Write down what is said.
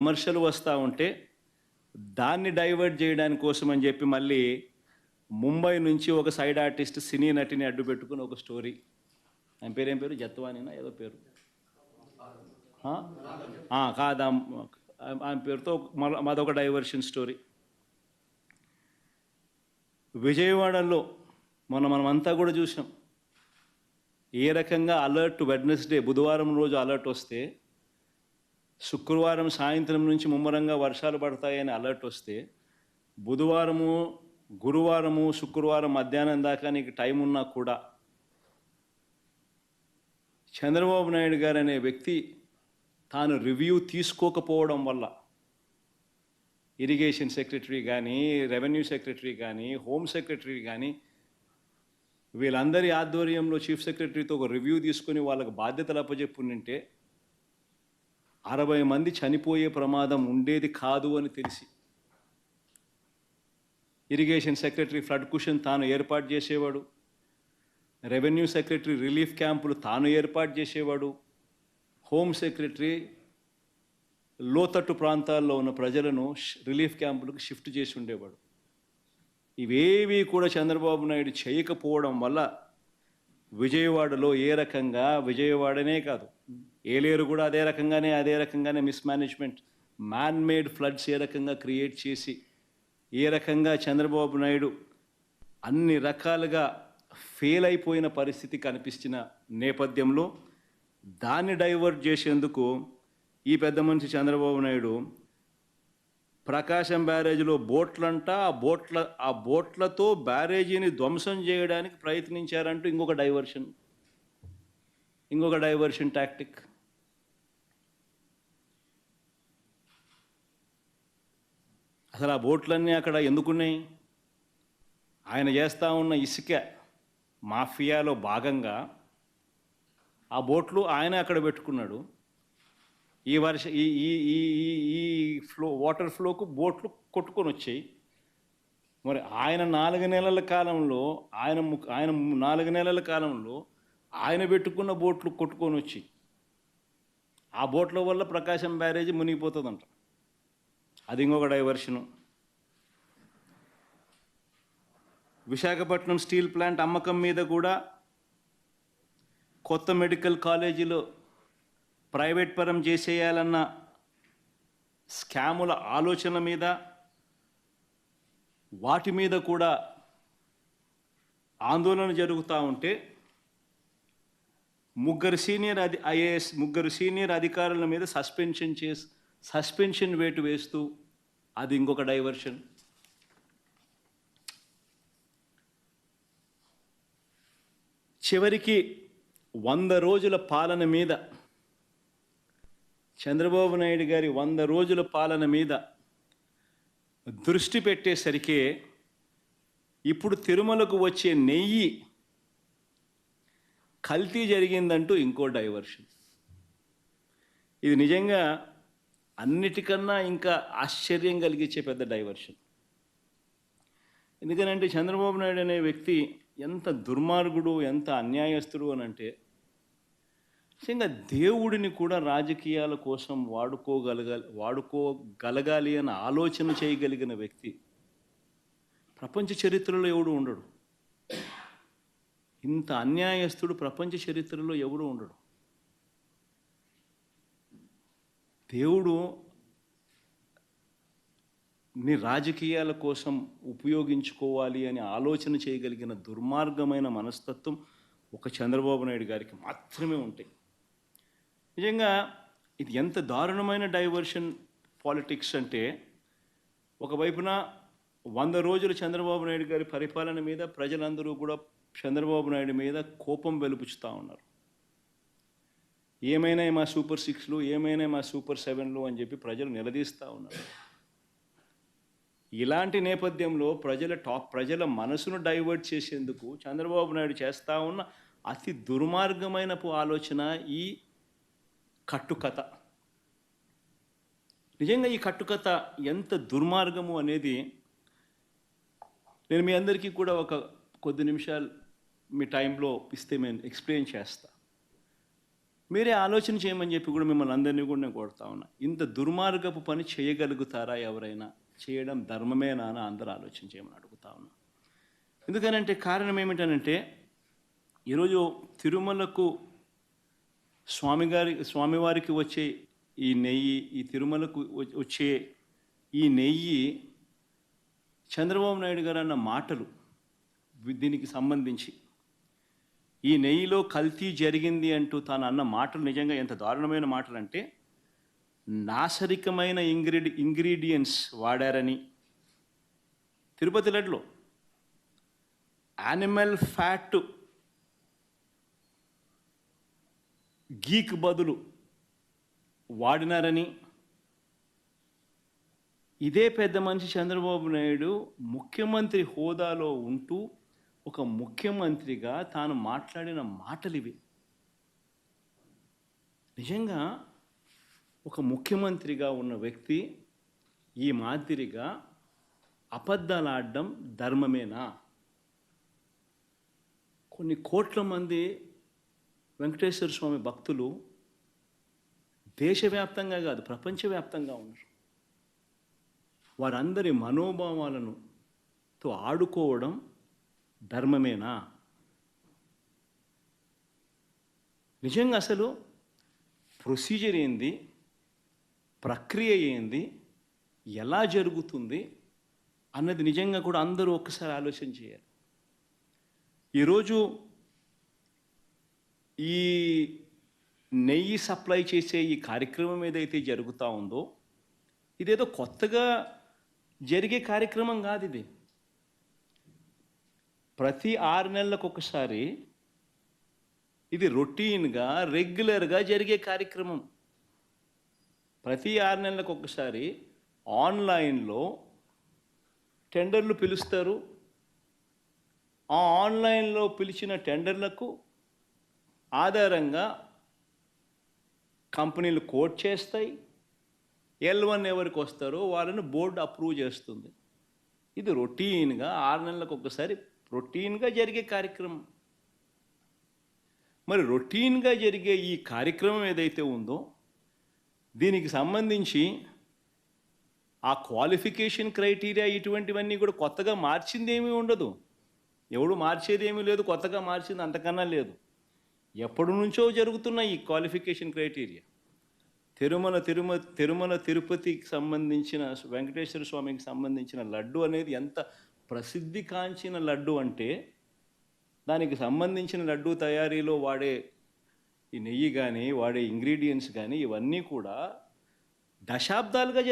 విమర్శలు వస్తూ ఉంటే దాన్ని డైవర్ట్ చేయడానికి కోసం అని చెప్పి మళ్ళీ ముంబై నుంచి ఒక సైడ్ ఆర్టిస్ట్ సినీ నటిని అడ్డు పెట్టుకుని ఒక స్టోరీ. ఆయన పేరు ఏం పేరు, జత్వానీనా ఏదో పేరు, కాదా, ఆయన పేరుతో మాదొక డైవర్షన్ స్టోరీ. విజయవాడలో మనమంతా కూడా చూసాం ఏ రకంగా అలర్ట్. వెడ్నెస్డే బుధవారం రోజు అలర్ట్ వస్తే శుక్రవారం సాయంత్రం నుంచి ముమ్మరంగా వర్షాలు పడతాయని అలర్ట్ వస్తే బుధవారము, గురువారము, శుక్రవారం మధ్యాహ్నం దాకా నీకు టైం ఉన్నా కూడా చంద్రబాబు నాయుడు గారు అనే వ్యక్తి తాను రివ్యూ తీసుకోకపోవడం వల్ల ఇరిగేషన్ సెక్రటరీ కానీ, రెవెన్యూ సెక్రటరీ కానీ, హోమ్ సెక్రటరీ కానీ వీళ్ళందరి ఆధ్వర్యంలో చీఫ్ సెక్రటరీతో ఒక రివ్యూ తీసుకొని వాళ్ళకు బాధ్యతలు అప్పచెప్పుంటే 60 మంది చనిపోయే ప్రమాదం ఉండేది కాదు అని తెలిసి ఇరిగేషన్ సెక్రటరీ ఫ్లడ్ కుషన్ తాను ఏర్పాటు చేసేవాడు, రెవెన్యూ సెక్రటరీ రిలీఫ్ క్యాంపులు తాను ఏర్పాటు చేసేవాడు, హోమ్ సెక్రటరీ లోతట్టు ప్రాంతాల్లో ఉన్న ప్రజలను రిలీఫ్ క్యాంపులకు షిఫ్ట్ చేసి ఉండేవాడు. ఇవేవి కూడా చంద్రబాబు నాయుడు చేయకపోవడం వల్ల విజయవాడలో ఏ రకంగా, విజయవాడనే కాదు ఏలేరు కూడా అదే రకంగానే మిస్మేనేజ్మెంట్, మ్యాన్ మేడ్ ఫ్లడ్స్ ఏ రకంగా క్రియేట్ చేసి ఏ రకంగా చంద్రబాబు నాయుడు అన్ని రకాలుగా ఫెయిల్ అయిపోయిన పరిస్థితి కనిపించిన నేపథ్యంలో దాన్ని డైవర్ట్ చేసేందుకు ఈ పెద్ద మనిషి చంద్రబాబు నాయుడు ప్రకాశం బ్యారేజీలో బోట్లంట, ఆ బోట్లతో బ్యారేజీని ధ్వంసం చేయడానికి ప్రయత్నించారంటూ ఇంకొక డైవర్షన్ టాక్టిక్. అసలు ఆ బోట్లన్నీ అక్కడ ఎందుకున్నాయి? ఆయన చేస్తూ ఉన్న ఇసుక మాఫియాలో భాగంగా ఆ బోట్లు ఆయన అక్కడ పెట్టుకున్నాడు. ఈ వాటర్ ఫ్లోకు బోట్లు కొట్టుకొని వచ్చాయి. మరి ఆయన 4 నెలల కాలంలో ఆయన పెట్టుకున్న బోట్లు కొట్టుకొని వచ్చి ఆ బోట్ల వల్ల ప్రకాశం బ్యారేజీ మునిగిపోతుందంట. అది ఇంకొక డైవర్షను. విశాఖపట్నం స్టీల్ ప్లాంట్ అమ్మకం మీద కూడా కొత్త మెడికల్ కాలేజీలో ప్రైవేట్ పరం చేసేయాలన్న స్కాముల ఆలోచన మీద వాటి మీద కూడా ఆందోళన జరుగుతూ ఉంటే ముగ్గురు సీనియర్ అధికారుల మీద సస్పెన్షన్ వేటు వేస్తూ అది ఇంకొక డైవర్షన్. చివరికి 100 రోజుల పాలన మీద చంద్రబాబు నాయుడు గారి 100 రోజుల పాలన మీద దృష్టి పెట్టేసరికి ఇప్పుడు తిరుమలకు వచ్చే నెయ్యి కల్తీ జరిగిందంటూ ఇంకో డైవర్షన్. ఇది నిజంగా అన్నిటికన్నా ఇంకా ఆశ్చర్యం కలిగించే పెద్ద డైవర్షన్. ఎందుకనంటే చంద్రబాబు నాయుడు అనే వ్యక్తి ఎంత దుర్మార్గుడు, ఎంత అన్యాయస్తుడు అని అంటే నిజంగా దేవుడిని కూడా రాజకీయాల కోసం వాడుకోగలగాలి అని ఆలోచన చేయగలిగిన వ్యక్తి ప్రపంచ చరిత్రలో ఎవడు ఉండడు. ఇంత అన్యాయస్తుడు ప్రపంచ చరిత్రలో ఎవడు ఉండడు. దేవుడు నీ రాజకీయాల కోసం ఉపయోగించుకోవాలి అని ఆలోచన చేయగలిగిన దుర్మార్గమైన మనస్తత్వం ఒక చంద్రబాబు నాయుడు గారికి మాత్రమే ఉంటాయి. నిజంగా ఇది ఎంత దారుణమైన డైవర్షన్ పాలిటిక్స్ అంటే, ఒకవైపున 100 రోజులు చంద్రబాబు నాయుడు గారి పరిపాలన మీద ప్రజలందరూ కూడా చంద్రబాబు నాయుడు మీద కోపం వెలుపుచుతూ ఉన్నారు. ఏమైనా మా సూపర్ 6లు, ఏమైనా మా సూపర్ 7లు అని చెప్పి ప్రజలు నిలదీస్తూ ఉన్నారు. ఇలాంటి నేపథ్యంలో ప్రజల మనసును డైవర్ట్ చేసేందుకు చంద్రబాబు నాయుడు చేస్తూ ఉన్న అతి దుర్మార్గమైన ఆలోచన ఈ కట్టుకథ. నిజంగా ఈ కట్టుకథ ఎంత దుర్మార్గము అనేది నేను మీ అందరికీ కూడా ఒక కొద్ది నిమిషాలు మీ టైంలో ఇస్తే నేను ఎక్స్ప్లెయిన్ చేస్తా. మీరే ఆలోచన చేయమని చెప్పి కూడా మిమ్మల్ని అందరినీ కూడా నేను కోరుతా ఉన్నా. ఇంత దుర్మార్గపు పని చేయగలుగుతారా ఎవరైనా? చేయడం ధర్మమేనా అని అందరూ ఆలోచన చేయమని అడుగుతా ఉన్నా. ఎందుకనంటే కారణం ఏమిటనంటే ఈరోజు తిరుమలకు స్వామివారికి వచ్చే ఈ నెయ్యి, ఈ తిరుమలకు వచ్చే ఈ నెయ్యి చంద్రబాబు నాయుడు గారు అన్న మాటలు దీనికి సంబంధించి ఈ నెయ్యిలో కల్తీ జరిగింది అంటూ తాను అన్న మాటలు నిజంగా ఎంత దారుణమైన మాటలు అంటే, నాశరికమైన ఇంగ్రీడియంట్స్ వాడారని, తిరుపతి లడ్డులో యానిమల్ ఫ్యాట్ గీక్ బదులు వాడినారని, ఇదే పెద్ద మనిషి చంద్రబాబు నాయుడు ముఖ్యమంత్రి హోదాలో ఉంటూ ఒక ముఖ్యమంత్రిగా తాను మాట్లాడిన మాటలు ఇవి. నిజంగా ఒక ముఖ్యమంత్రిగా ఉన్న వ్యక్తి ఈ మాదిరిగా అబద్ధాలు ఆడడం ధర్మమేనా? కొన్ని కోట్ల మంది వెంకటేశ్వర స్వామి భక్తులు దేశవ్యాప్తంగా కాదు ప్రపంచవ్యాప్తంగా ఉన్నారు. వారందరి మనోభావాలను తో ఆడుకోవడం ధర్మమేనా? నిజంగా అసలు ప్రొసీజర్ ఏంది, ప్రక్రియ ఏంది, ఎలా జరుగుతుంది అన్నది నిజంగా కూడా అందరూ ఒక్కసారి ఆలోచన చేయాలి. ఈరోజు ఈ నెయ్యి సప్లై చేసే ఈ కార్యక్రమం ఏదైతే జరుగుతూ ఉందో ఇదేదో కొత్తగా జరిగే కార్యక్రమం కాదు. ఇది ప్రతి 6 నెలలకు ఒకసారి ఇది రొటీన్గా రెగ్యులర్గా జరిగే కార్యక్రమం. ప్రతి 6 నెలలకు ఒకసారి ఆన్లైన్లో టెండర్లు పిలుస్తారు. ఆ ఆన్లైన్లో పిలిచిన టెండర్లకు ఆధారంగా కంపెనీలు కోట్ చేస్తాయి. L1 ఎవరికి వస్తారో వాళ్ళని బోర్డు అప్రూవ్ చేస్తుంది. ఇది రొటీన్గా 6 నెలలకు ఒకసారి రొటీన్గా జరిగే కార్యక్రమం. మరి రొటీన్గా జరిగే ఈ కార్యక్రమం ఏదైతే ఉందో దీనికి సంబంధించి ఆ క్వాలిఫికేషన్ క్రైటీరియా ఇటువంటివన్నీ కూడా కొత్తగా మార్చింది ఏమీ ఉండదు. ఎవడు మార్చేది ఏమీ లేదు, కొత్తగా మార్చింది అంతకన్నా లేదు. ఎప్పటి నుంచో జరుగుతున్న ఈ క్వాలిఫికేషన్ క్రైటీరియా తిరుమల తిరుపతికి సంబంధించిన వెంకటేశ్వర స్వామికి సంబంధించిన లడ్డు అనేది ఎంత ప్రసిద్ధి కాంచిన లడ్డు అంటే దానికి సంబంధించిన లడ్డు తయారీలో వాడే ఈ నెయ్యి కానీ వాడే ఇంగ్రీడియంట్స్ కానీ ఇవన్నీ కూడా దశాబ్దాలుగా